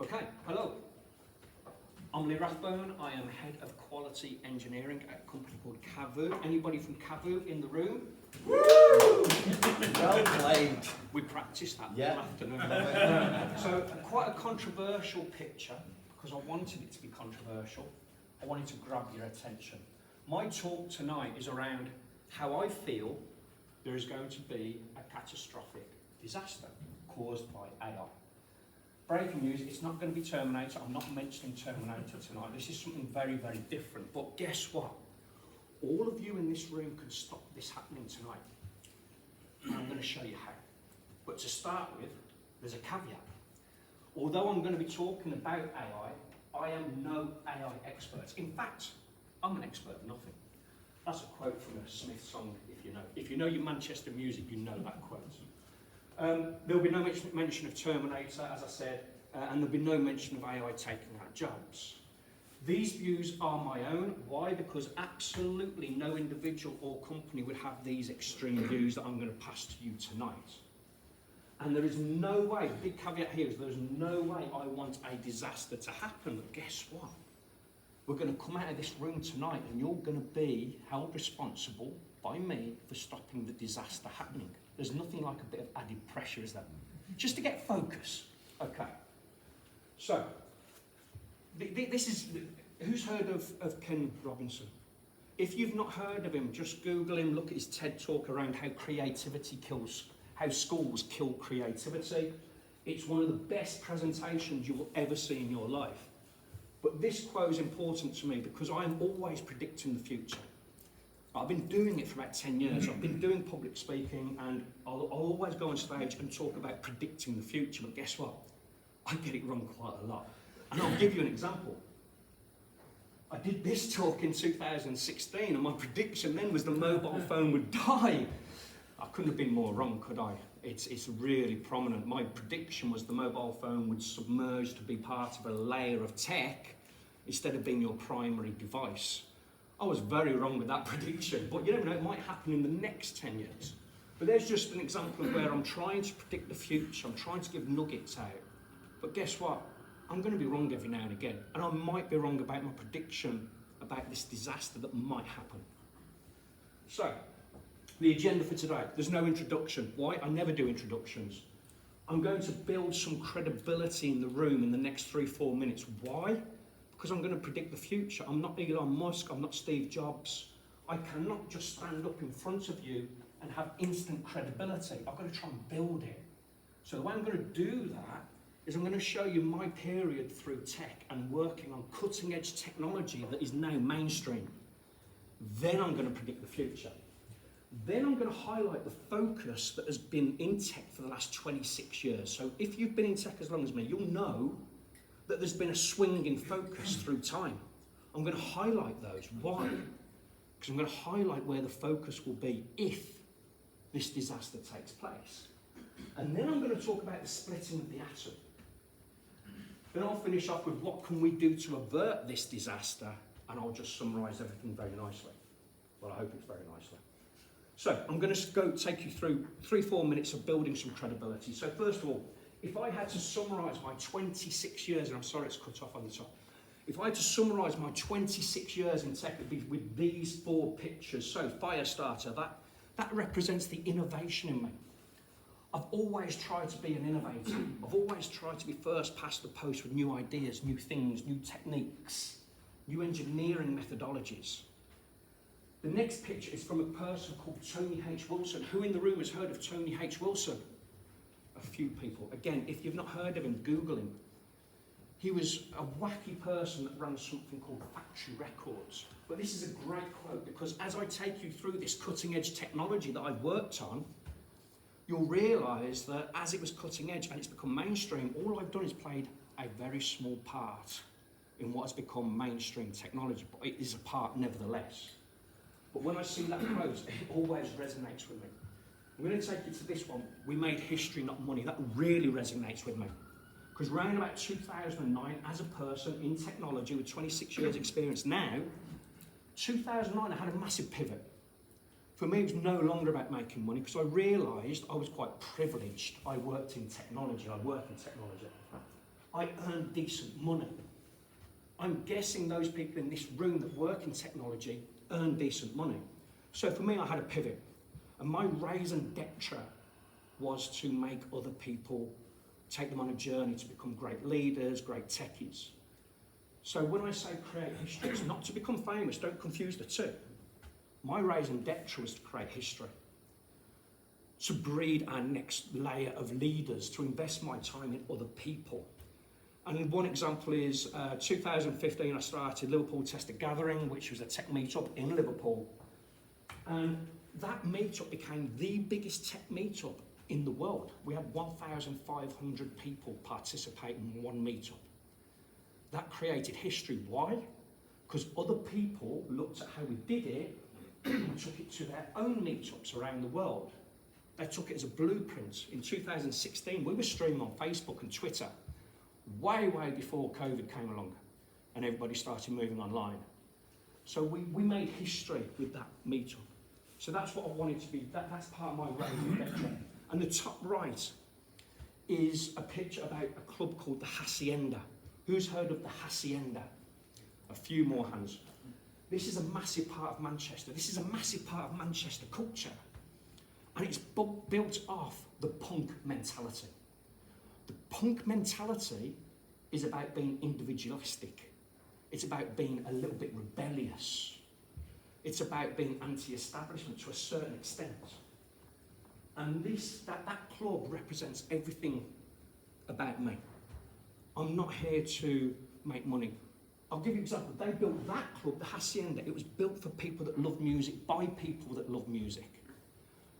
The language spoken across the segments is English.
Okay, hello. I'm Leigh Rathbone. I am Head of Quality Engineering at a company called Cavu. Anybody from Cavu in the room? Woo! Well played. We practiced that Yeah. all afternoon. So quite a controversial picture, because I wanted it to be controversial. I wanted to grab your attention. My talk tonight is around how I feel there is going to be a catastrophic disaster caused by AI. Breaking news, it's not going to be Terminator. I'm not mentioning Terminator tonight. This is something very, very different. But guess what? All of you in this room can stop this happening tonight. And I'm going to show you how. But to start with, there's a caveat. Although I'm going to be talking about AI, I am no AI expert. In fact, I'm an expert at nothing. That's a quote from a Smith song, if you know. If you know your Manchester music, you know that quote. There'll be no mention of Terminator, as I said, and there'll be no mention of AI taking out jobs. These views are my own. Why? Because absolutely no individual or company would have these extreme views that I'm going to pass to you tonight. And there is no way, the big caveat here is there's no way I want a disaster to happen. But guess what? We're going to come out of this room tonight and you're going to be held responsible by me for stopping the disaster happening. There's nothing like a bit of added pressure, is there? Just to get focus. Okay. So, this is, who's heard of Ken Robinson? If you've not heard of him, just Google him, look at his TED talk around how creativity kills, how schools kill creativity. It's one of the best presentations you will ever see in your life. But this quote is important to me because I'm always predicting the future. I've been doing it for about 10 years. I've been doing public speaking and I'll always go on stage and talk about predicting the future, but guess what? I get it wrong quite a lot. And I'll give you an example. I did this talk in 2016 and my prediction then was the mobile phone would die. I couldn't have been more wrong, could I? It's really prominent. My prediction was the mobile phone would submerge to be part of a layer of tech instead of being your primary device. I was very wrong with that prediction, but you never know, it might happen in the next 10 years. But there's just an example of where I'm trying to predict the future, I'm trying to give nuggets out. But guess what? I'm going to be wrong every now and again, and I might be wrong about my prediction about this disaster that might happen. So, the agenda for today, there's no introduction. Why? I never do introductions. I'm going to build some credibility in the room in the next 3-4 minutes. Why? Because I'm going to predict the future. I'm not Elon Musk, I'm not Steve Jobs. I cannot just stand up in front of you and have instant credibility. I've got to try and build it. So the way I'm going to do that is I'm going to show you my period through tech and working on cutting edge technology that is now mainstream. Then I'm going to predict the future. Then I'm going to highlight the focus that has been in tech for the last 26 years. So if you've been in tech as long as me, you'll know that there's been a swing in focus through time. I'm going to highlight those. Why? Because I'm going to highlight where the focus will be if this disaster takes place. And then I'm going to talk about the splitting of the atom. Then I'll finish off with what can we do to avert this disaster, and I'll just summarise everything very nicely. Well, I hope it's very nicely. So I'm going to go take you through 3-4 minutes of building some credibility. So first of all, if I had to summarise my 26 years, and I'm sorry it's cut off on the top, if I had to summarise my 26 years in tech, it'd be with these 4 pictures. So Firestarter, that represents the innovation in me. I've always tried to be an innovator. I've always tried to be first past the post with new ideas, new things, new techniques, new engineering methodologies. The next picture is from a person called Tony H. Wilson. Who in the room has heard of Tony H. Wilson? A few people. Again, if you've not heard of him, Google him. He was a wacky person that ran something called Factory Records. But this is a great quote because as I take you through this cutting edge technology that I've worked on, you'll realise that as it was cutting edge and it's become mainstream, all I've done is played a very small part in what has become mainstream technology, but it is a part nevertheless. But when I see that quote, it always resonates with me. I'm going to take you to this one. We made history, not money. That really resonates with me. Because around about 2009, as a person in technology with 26 years experience now, 2009 I had a massive pivot. For me, it was no longer about making money because I realised I was quite privileged. I worked in technology, I work in technology. I earn decent money. I'm guessing those people in this room that work in technology earn decent money. So for me, I had a pivot. And my raison d'etre was to make other people, take them on a journey to become great leaders, great techies. So when I say create history, it's not to become famous, don't confuse the two. My raison d'etre was to create history, to breed our next layer of leaders, to invest my time in other people. And one example is 2015, I started Liverpool Tester Gathering, which was a tech meetup in Liverpool. And that meetup became the biggest tech meetup in the world. We had 1,500 people participate in one meetup. That created history. Why? Because other people looked at how we did it and took it to their own meetups around the world. They took it as a blueprint. In 2016, we were streaming on Facebook and Twitter, way before COVID came along and everybody started moving online. So we made history with that meetup. So that's what I wanted to be, that's part of my raison d'etre. And the top right is a picture about a club called the Hacienda. Who's heard of the Hacienda? A few more hands. This is a massive part of Manchester. This is a massive part of Manchester culture. And it's built off the punk mentality. The punk mentality is about being individualistic. It's about being a little bit rebellious. It's about being anti-establishment to a certain extent. And that club represents everything about me. I'm not here to make money. I'll give you an example. They built that club, the Hacienda. It was built for people that love music, by people that love music.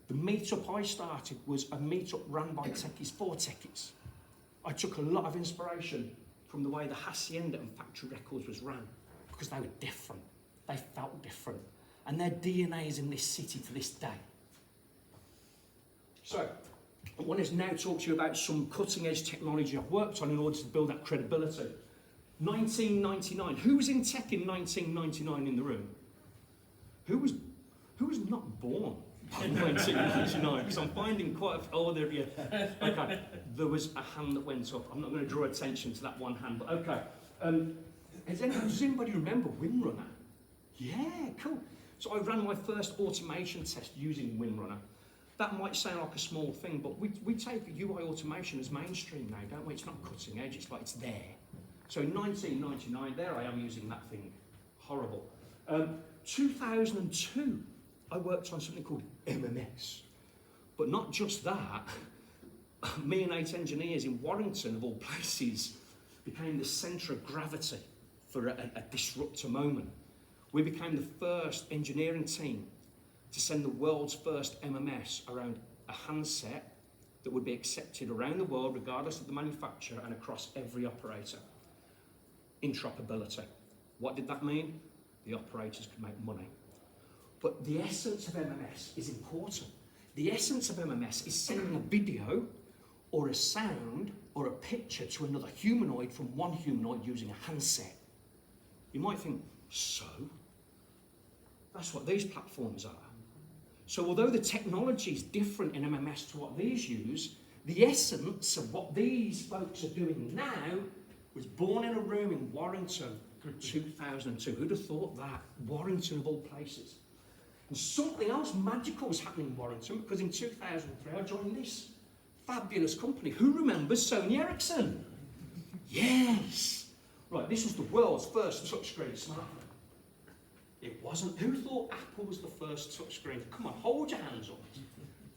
The meetup I started was a meetup run by techies for techies. I took a lot of inspiration from the way the Hacienda and Factory Records was run, because they were different. They felt different. And their DNA is in this city to this day. So, I want to now talk to you about some cutting edge technology I've worked on in order to build that credibility. 1999. Who was in tech in 1999 in the room? Who was not born in 1999? Because I'm finding quite a few. Oh, there, yeah. Okay. There was a hand that went up. I'm not going to draw attention to that one hand, but okay. Does anybody remember Windrunner? Yeah, cool. So I ran my first automation test using Windrunner. That might sound like a small thing, but we take UI automation as mainstream now, don't we? It's not cutting edge, it's like it's there. So in 1999, there I am using that thing. Horrible. 2002, I worked on something called MMS. But not just that, me and 8 engineers in Warrington, of all places, became the centre of gravity for a disruptor moment. We became the first engineering team to send the world's first MMS around a handset that would be accepted around the world, regardless of the manufacturer and across every operator. Interoperability. What did that mean? The operators could make money. But the essence of MMS is important. The essence of MMS is sending a video or a sound or a picture to another humanoid from one humanoid using a handset. You might think, so? That's what these platforms are. So although the technology is different in MMS to what these use, the essence of what these folks are doing now was born in a room in Warrington in 2002. Who'd have thought that? Warrington of all places. And something else magical was happening in Warrington, because in 2003 I joined this fabulous company. Who remembers Sony Ericsson? Yes! Right, this was the world's first touchscreen smartphone. It wasn't. Who thought Apple was the first touchscreen? Come on, hold your hands up.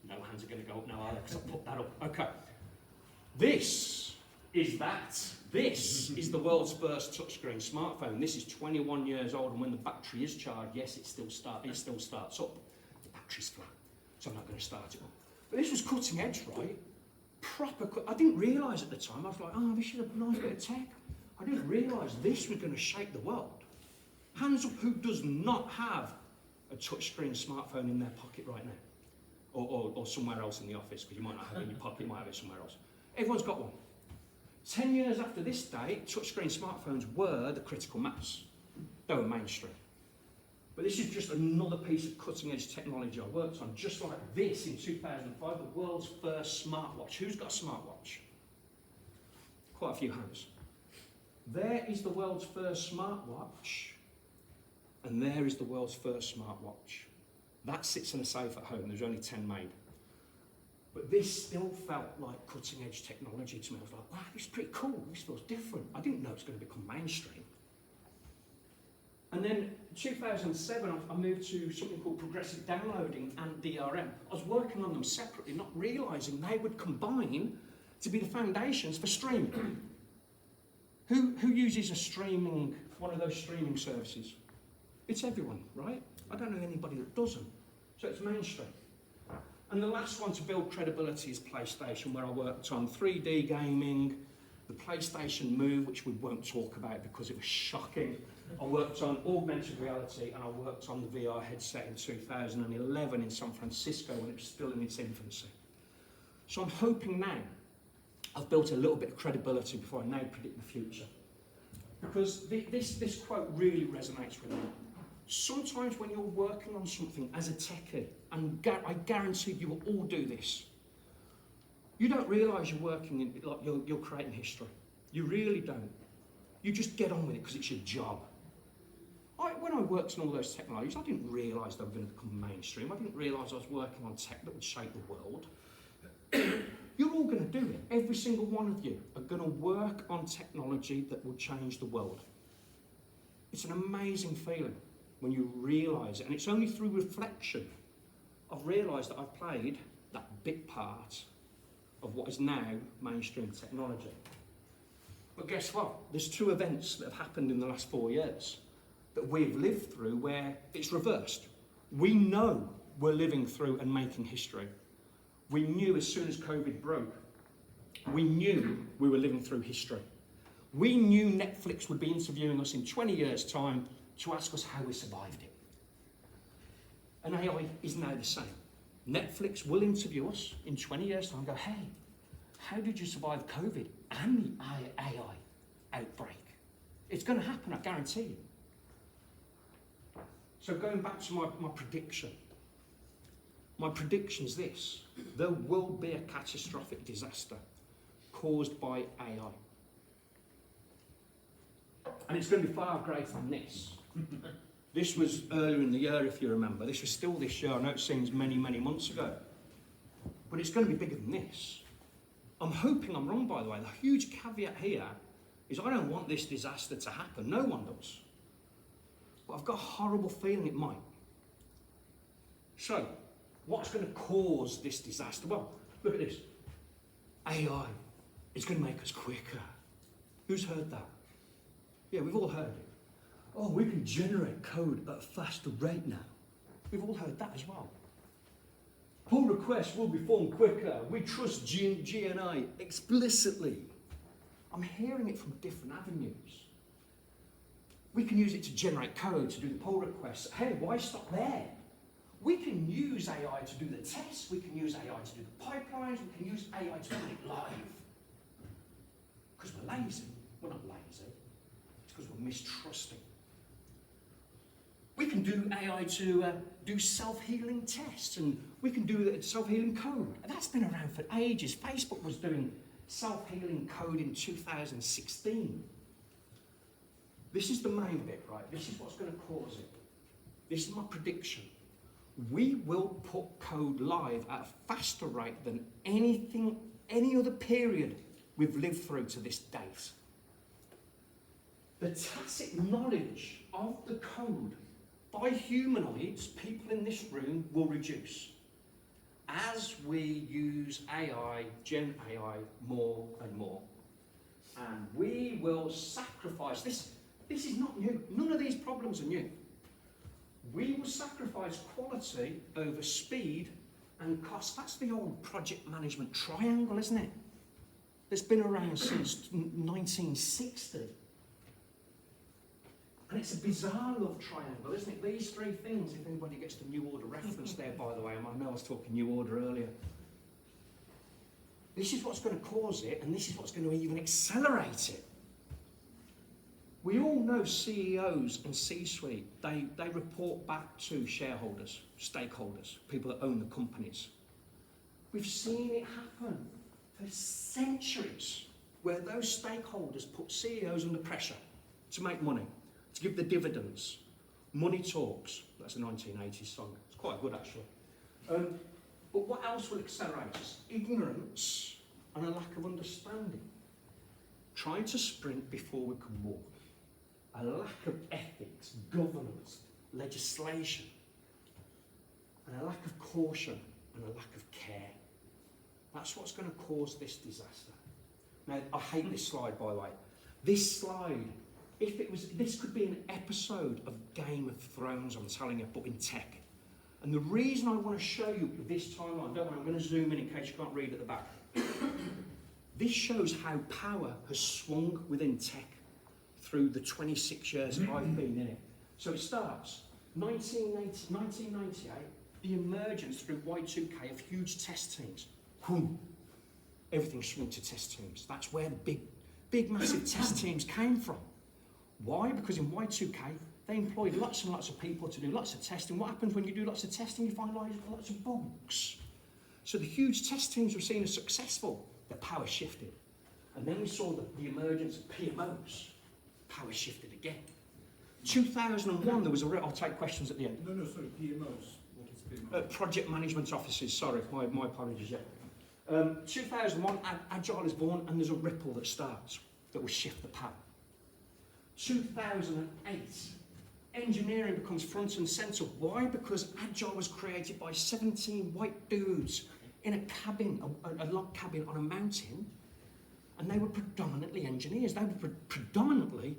No hands are going to go up now, Alex. I'll put that up. Okay. This is that. This is the world's first touchscreen smartphone. This is 21 years old, and when the battery is charged, yes, it still starts up. The battery's flat, so I'm not going to start it up. But this was cutting edge, right? Proper. I didn't realise at the time. I was like, oh, this is a nice bit of tech. I didn't realise this was going to shape the world. Hands up who does not have a touchscreen smartphone in their pocket right now. Or somewhere else in the office, because you might not have it in your pocket, you might have it somewhere else. Everyone's got one. 10 years after this date, touchscreen smartphones were the critical mass. They were mainstream. But this is just another piece of cutting edge technology I worked on, just like this in 2005, the world's first smartwatch. Who's got a smartwatch? quite a few hands. There is the world's first smartwatch, and there is the world's first smartwatch. That sits in a safe at home. There's only 10 made. But this still felt like cutting edge technology to me. I was like, wow, this is pretty cool. This feels different. I didn't know it was going to become mainstream. And then 2007, I moved to something called progressive downloading and DRM. I was working on them separately, not realising they would combine to be the foundations for streaming. Who uses one of those streaming services? It's everyone, right? I don't know anybody that doesn't. So it's mainstream. And the last one to build credibility is PlayStation, where I worked on 3D gaming, the PlayStation Move, which we won't talk about because it was shocking. I worked on augmented reality, and I worked on the VR headset in 2011 in San Francisco when it was still in its infancy. So I'm hoping now I've built a little bit of credibility before I now predict the future. Because this quote really resonates with me. Sometimes when you're working on something as a techie, and I guarantee you will all do this, you don't realise you're working in, like you're creating history. You really don't. You just get on with it because it's your job. When I worked on all those technologies, I didn't realise they were going to become mainstream. I didn't realise I was working on tech that would shape the world. You're all going to do it. Every single one of you are going to work on technology that will change the world. It's an amazing feeling when you realise it, and it's only through reflection I've realised that I've played that big part of what is now mainstream technology. But guess what? There's two events that have happened in the last 4 years that we've lived through where it's reversed. We know we're living through and making history. We knew as soon as COVID broke, we knew we were living through history. We knew Netflix would be interviewing us in 20 years' time to ask us how we survived it. And AI is now the same. Netflix will interview us in 20 years' time and go, hey, how did you survive COVID and the AI outbreak? It's going to happen, I guarantee you. So going back to my prediction. My prediction is this: there will be a catastrophic disaster caused by AI. And it's going to be far greater than this. This was earlier in the year, if you remember. This was still this year. I know it seems many, many months ago. But it's going to be bigger than this. I'm hoping I'm wrong, by the way. The huge caveat here is I don't want this disaster to happen. No one does. But I've got a horrible feeling it might. So, what's going to cause this disaster? Well, look at this. AI. It's going to make us quicker. Who's heard that? Yeah, we've all heard it. Oh, we can generate code at a faster rate now. We've all heard that as well. Pull requests will be formed quicker. We trust GNI explicitly. I'm hearing it from different avenues. We can use it to generate code, to do the pull requests. Hey, why stop there? We can use AI to do the tests. We can use AI to do the pipelines. We can use AI to put it live. Because we're lazy. We're not lazy. It's because we're mistrusting. We can do AI to do self-healing tests, and we can do self-healing code. That's been around for ages. Facebook was doing self-healing code in 2016. This is the main bit, right? This is what's going to cause it. This is my prediction. We will put code live at a faster rate than any other period we've lived through to this date. The tacit knowledge of the code by humanoids, people in this room, will reduce as we use AI, Gen AI, more and more. And we will sacrifice, this is not new, none of these problems are new. We will sacrifice quality over speed and cost. That's the old project management triangle, isn't it? It's been around since 1960. And it's a bizarre love triangle, isn't it? These three things, if anybody gets the New Order reference there, by the way, I know I was talking New Order earlier. This is what's going to cause it, and this is what's going to even accelerate it. We all know CEOs and C-suite, they report back to shareholders, stakeholders, people that own the companies. We've seen it happen for centuries where those stakeholders put CEOs under pressure to make money, to give the dividends. Money talks. That's a 1980s song. It's quite good, actually. But what else will accelerate us? Ignorance and a lack of understanding. Trying to sprint before we can walk. A lack of ethics, governance, legislation, and a lack of caution and a lack of care. That's what's going to cause this disaster. Now, I hate this slide, by the way. This slide, this could be an episode of Game of Thrones, I'm telling you, but in tech. And the reason I want to show you this timeline, don't worry, I'm going to zoom in case you can't read at the back. This shows how power has swung within tech through the 26 years I've been in it. So it starts 1998, the emergence through Y2K of huge test teams. Boom. Everything swung to test teams. That's where the big massive test teams came from. Why? Because in Y2K, they employed lots and lots of people to do lots of testing. What happens when you do lots of testing? You find lots of bugs. So the huge test teams were seen as successful. The power shifted. And then we saw the emergence of PMOs. Power shifted again. 2001, there was I'll take questions at the end. No, sorry, PMOs. What is PMO? Project management offices, sorry, my apologies, yeah. 2001, Agile is born, and there's a ripple that starts that will shift the power. 2008, engineering becomes front and centre. Why? Because Agile was created by 17 white dudes in a cabin, a log cabin on a mountain, and they were predominantly engineers. They were predominantly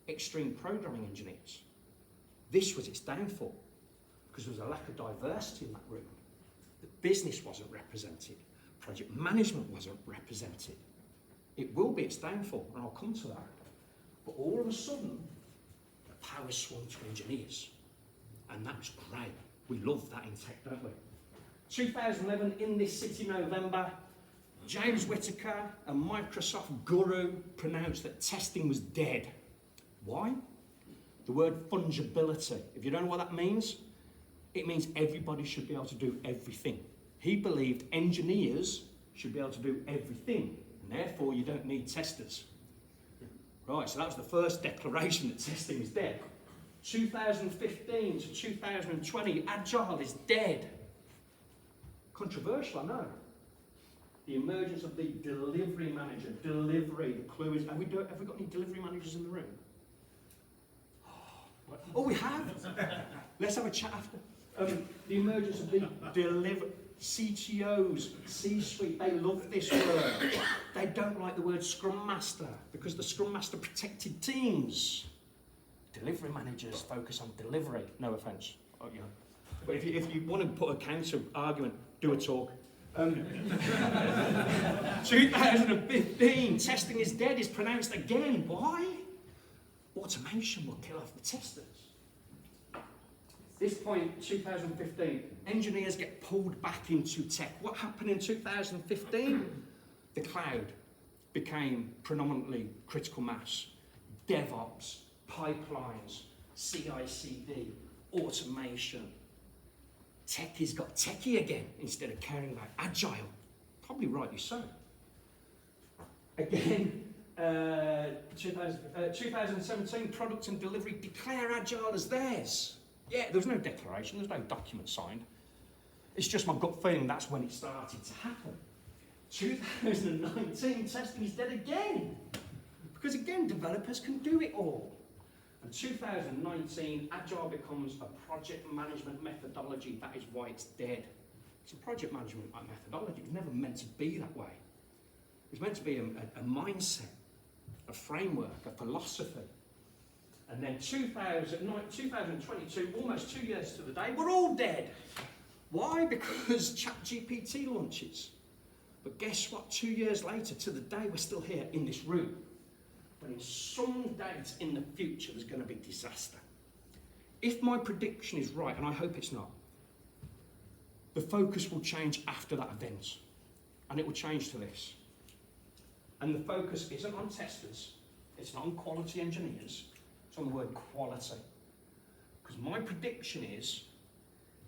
extreme programming engineers. This was its downfall, because there was a lack of diversity in that room. The business wasn't represented. Project management wasn't represented. It will be its downfall, and I'll come to that. But all of a sudden, the power swung to engineers. And that's great. We love that in tech, don't we? 2011, in this city, November, James Whittaker, a Microsoft guru, pronounced that testing was dead. Why? The word fungibility. If you don't know what that means, it means everybody should be able to do everything. He believed engineers should be able to do everything, and therefore you don't need testers. Right, so that was the first declaration that testing is dead. 2015 to 2020, Agile is dead. Controversial, I know. The emergence of the delivery manager. Delivery, the clue is, have we got any delivery managers in the room? Oh, we have? Let's have a chat after. The emergence of the delivery. CTOs, C-suite, they love this word. They don't like the word Scrum Master because the Scrum Master protected teams. Delivery managers focus on delivery. No offence. Oh, yeah. But if you want to put a counter argument, do a talk. 2015, testing is dead is pronounced again. Why? Automation will kill off the testers. This point, 2015, engineers get pulled back into tech. What happened in 2015? The cloud became predominantly critical mass. DevOps, pipelines, CI/CD, automation. Techies got techie again instead of caring about agile. Probably rightly so. Again, 2017, product and delivery declare agile as theirs. Yeah, there was no declaration, there's no document signed. It's just my gut feeling that's when it started to happen. 2019, testing is dead again. Because again, developers can do it all. And 2019, Agile becomes a project management methodology. That is why it's dead. It's a project management methodology. It was never meant to be that way. It was meant to be a mindset, a framework, a philosophy. And then 2022, almost 2 years to the day, we're all dead. Why? Because ChatGPT launches. But guess what? 2 years later, to the day, we're still here in this room. But in some dates in the future, there's going to be disaster. If my prediction is right, and I hope it's not, the focus will change after that event. And it will change to this. And the focus isn't on testers. It's not on quality engineers. It's on the word quality. Because my prediction is,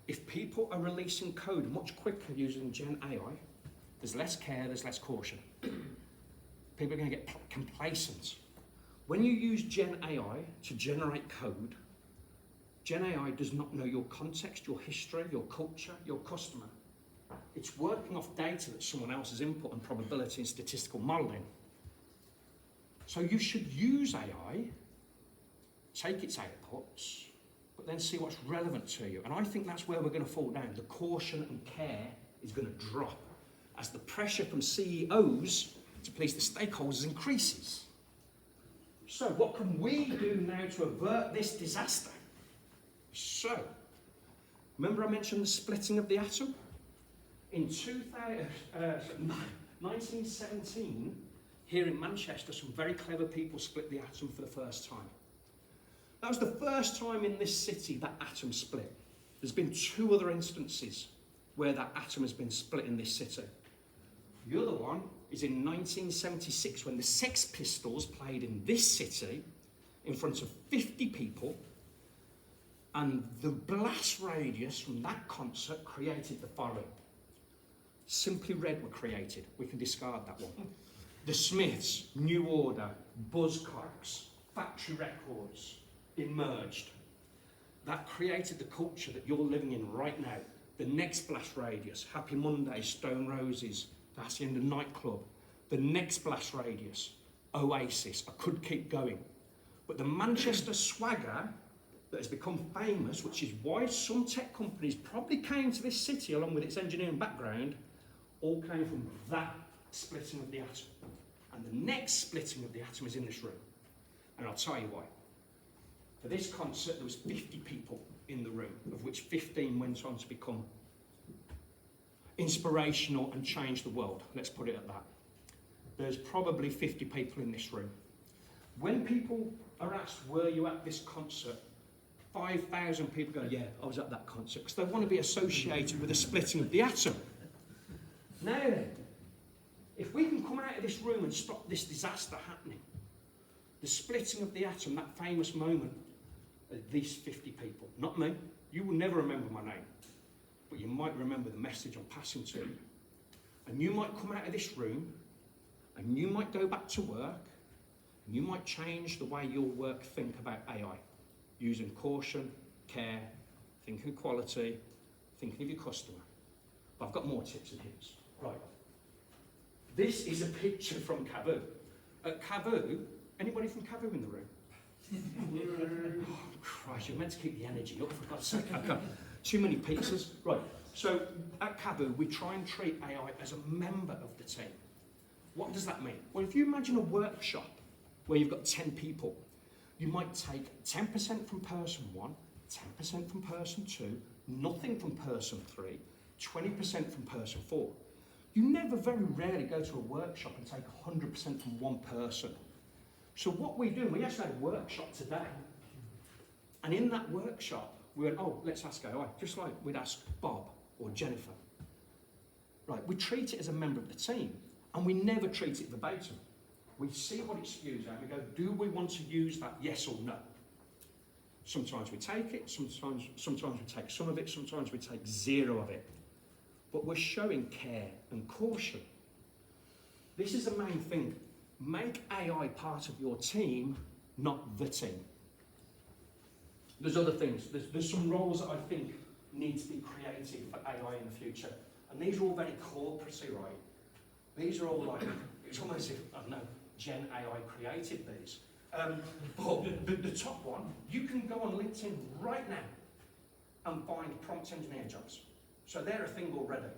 if people are releasing code much quicker using Gen AI, there's less care, there's less caution. People are going to get complacent. When you use Gen AI to generate code, Gen AI does not know your context, your history, your culture, your customer. It's working off data that someone else has input and probability and statistical modelling. So you should use AI, take its outputs, but then see what's relevant to you. And I think that's where we're going to fall down. The caution and care is going to drop as the pressure from CEOs to please the stakeholders increases. So what can we do now to avert this disaster? So, remember I mentioned the splitting of the atom? In 1917, here in Manchester, some very clever people split the atom for the first time. That was the first time in this city that atom split. There's been 2 other instances where that atom has been split in this city. The other one is in 1976 when the Sex Pistols played in this city in front of 50 people, and the blast radius from that concert created the following. Simply Red were created. We can discard that one. The Smiths, New Order, Buzzcocks, Factory Records emerged. That created the culture that you're living in right now. The next blast radius, Happy Monday, Stone Roses, the Hacienda nightclub. The next blast radius, Oasis. I could keep going. But the Manchester swagger that has become famous, which is why some tech companies probably came to this city along with its engineering background, all came from that splitting of the atom. And the next splitting of the atom is in this room. And I'll tell you why. For this concert, there was 50 people in the room, of which 15 went on to become inspirational and change the world. Let's put it at that. There's probably 50 people in this room. When people are asked, were you at this concert? 5,000 people go, yeah, I was at that concert, because they want to be associated with the splitting of the atom. Now then, if we can come out of this room and stop this disaster happening, the splitting of the atom, that famous moment, these 50 people, not me, you will never remember my name, but you might remember the message I'm passing to you. And you might come out of this room, and you might go back to work, and you might change the way your work think about AI, using caution, care, thinking quality, thinking of your customer. But I've got more tips and hints. Right. This is a picture from Cavoo. At Cavoo, anybody from Cavoo in the room? Oh, Christ, you're meant to keep the energy up, for God's sake. Okay. Too many pizzas. Right. So at Cavoo, we try and treat AI as a member of the team. What does that mean? Well, if you imagine a workshop where you've got 10 people, you might take 10% from person 1, 10% from person 2, nothing from person 3, 20% from person 4. You never, very rarely go to a workshop and take 100% from one person. So what we do, we actually had a workshop today. And in that workshop, we went, oh, let's ask AI, just like we'd ask Bob or Jennifer. Right, we treat it as a member of the team, and we never treat it verbatim. We see what it's used and we go, do we want to use that, yes or no? Sometimes we take it, sometimes we take some of it, sometimes we take 0 of it. But we're showing care and caution. This is the main thing. Make AI part of your team, not the team. There's other things. There's some roles that I think need to be created for AI in the future. And these are all very corporate-y, right? These are all like, it's almost as if, I don't know, Gen AI created these. But the top one, you can go on LinkedIn right now and find prompt engineer jobs. So they're a thing already.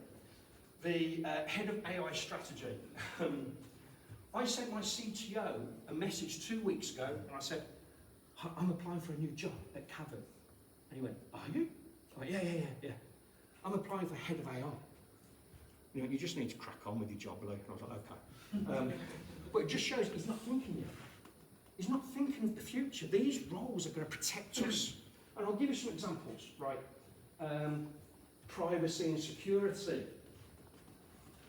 The head of AI strategy. I sent my CTO a message 2 weeks ago, and I said, I'm applying for a new job at Cavoo. And he went, are you? I went, yeah. I'm applying for head of AI. You know, you just need to crack on with your job, Leigh. And I was like, okay. But it just shows he's not thinking yet. He's not thinking of the future. These roles are going to protect us. And I'll give you some examples, right? Privacy and security.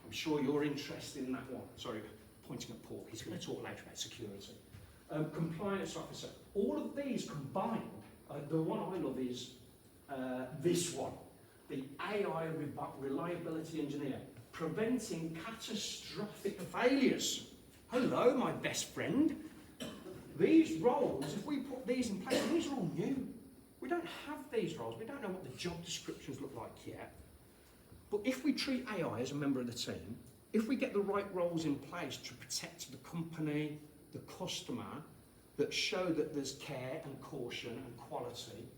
I'm sure you're interested in that one. Sorry, pointing at Paul. He's going to talk later about security. Compliance officer. All of these combined, the one I love is this one. The AI reliability engineer. Preventing catastrophic failures. Hello, my best friend. These roles, if we put these in place, these are all new. We don't have these roles. We don't know what the job descriptions look like yet. But if we treat AI as a member of the team, if we get the right roles in place to protect the company, the customer, that show that there's care and caution and quality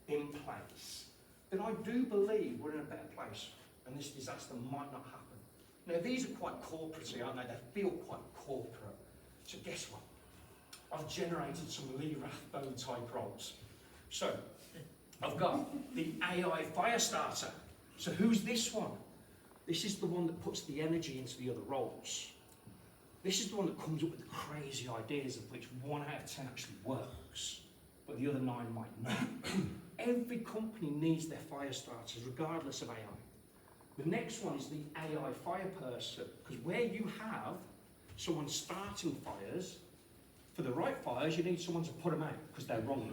in place, then I do believe we're in a better place and this disaster might not happen. Now, these are quite corporate, aren't they? They feel quite corporate. So guess what? I've generated some Leigh Rathbone type roles. So, I've got the AI fire starter. So who's this one? This is the one that puts the energy into the other roles. This is the one that comes up with the crazy ideas of which 1 out of 10 actually works, but the other 9 might not. Every company needs their fire starters, regardless of AI. The next one is the AI fire person, because where you have someone starting fires, for the right fires, you need someone to put them out, because they're wrong.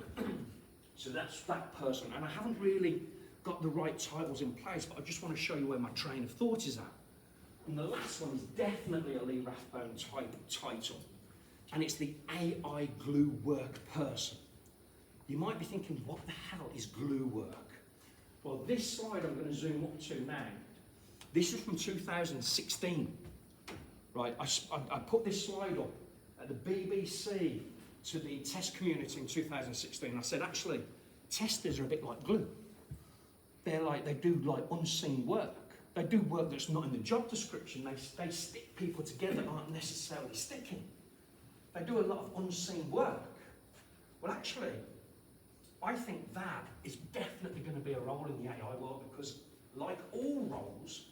So that's that person. And I haven't really got the right titles in place, but I just want to show you where my train of thought is at. And the last one is definitely a Leigh Rathbone type title, and it's the AI glue work person. You might be thinking, what the hell is glue work? Well, this slide I'm going to zoom up to now, this is from 2016. Right, I put this slide up at the BBC to the test community in 2016. I said, actually, testers are a bit like glue. They do like unseen work. They do work that's not in the job description. They stick people together that aren't necessarily sticking. They do a lot of unseen work. Well, actually, I think that is definitely going to be a role in the AI world, because like all roles,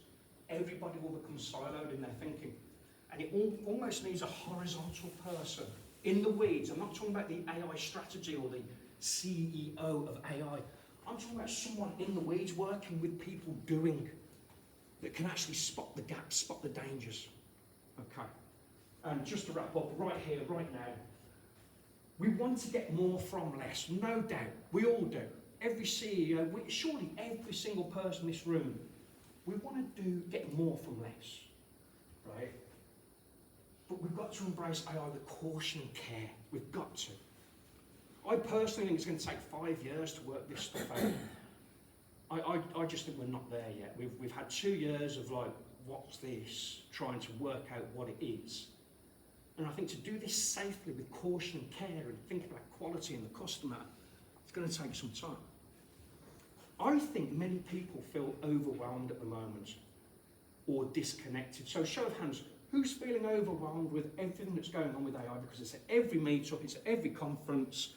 everybody will become siloed in their thinking. And it almost needs a horizontal person in the weeds. I'm not talking about the AI strategy or the CEO of AI. I'm talking about someone in the weeds working with people doing, that can actually spot the gaps, spot the dangers. Okay. And just to wrap up, right here, right now, we want to get more from less, no doubt. We all do. Every CEO, surely every single person in this room, we want to get more from less, right? But we've got to embrace AI with caution and care. We've got to. I personally think it's going to take 5 years to work this stuff out. I just think we're not there yet. We've had 2 years of like, what's this? Trying to work out what it is. And I think to do this safely with caution and care and thinking about quality and the customer, it's going to take some time. I think many people feel overwhelmed at the moment or disconnected. So show of hands, who's feeling overwhelmed with everything that's going on with AI? Because it's at every meetup, it's at every conference,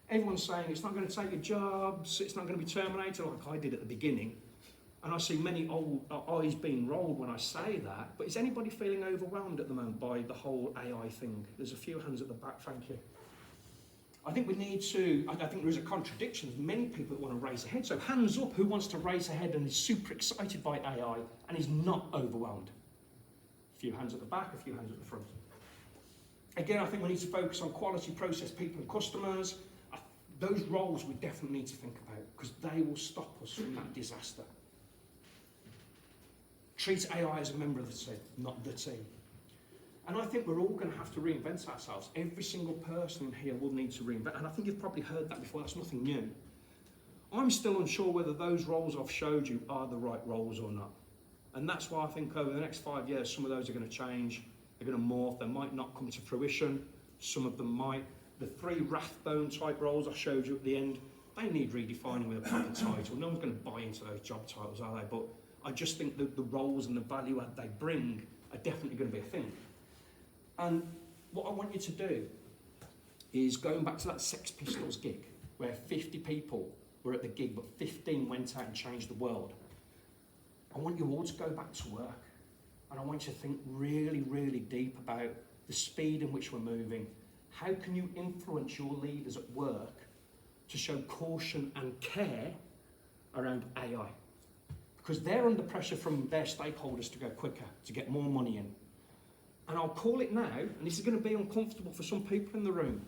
everyone's saying it's not going to take your jobs, it's not going to be terminated like I did at the beginning. And I see many old eyes being rolled when I say that. But is anybody feeling overwhelmed at the moment by the whole AI thing? There's a few hands at the back, thank you. I think we need to, I think there's a contradiction. There's many people that want to raise their head. So hands up, who wants to raise their head and is super excited by AI and is not overwhelmed? A few hands at the back, a few hands at the front. Again, I think we need to focus on quality, process, people and customers. Those roles we definitely need to think about, because they will stop us from that disaster. Treat AI as a member of the team, not the team. And I think we're all going to have to reinvent ourselves. Every single person in here will need to reinvent. And I think you've probably heard that before, that's nothing new. I'm still unsure whether those roles I've showed you are the right roles or not. And that's why I think over the next 5 years, some of those are going to change, they're going to morph, they might not come to fruition, some of them might. The 3 Rathbone type roles I showed you at the end, they need redefining with a proper title. No one's going to buy into those job titles, are they? But I just think that the roles and the value add they bring are definitely going to be a thing. And what I want you to do is, going back to that Sex Pistols gig, where 50 people were at the gig, but 15 went out and changed the world. I want you all to go back to work. And I want you to think really, really deep about the speed in which we're moving. How can you influence your leaders at work to show caution and care around AI? Because they're under pressure from their stakeholders to go quicker, to get more money in. And I'll call it now, and this is going to be uncomfortable for some people in the room.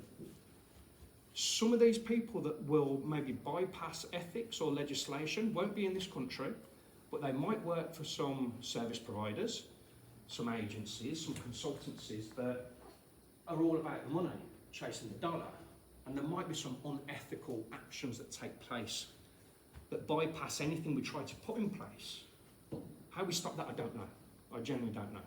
Some of these people that will maybe bypass ethics or legislation won't be in this country, but they might work for some service providers, some agencies, some consultancies that are all about the money, chasing the dollar, and there might be some unethical actions that take place that bypass anything we try to put in place. How we stop that, I don't know. I genuinely don't know.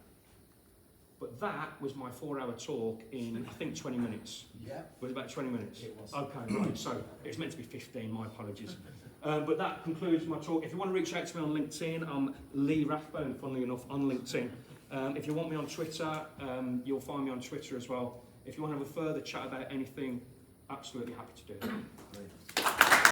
But that was my 4-hour talk in, I think, 20 minutes. Yeah. Was it about 20 minutes? It was. Okay, right, so it was meant to be 15, my apologies. But that concludes my talk. If you want to reach out to me on LinkedIn, I'm Leigh Rathbone, funnily enough, on LinkedIn. If you want me on Twitter, you'll find me on Twitter as well. If you want to have a further chat about anything, absolutely happy to do that. Great.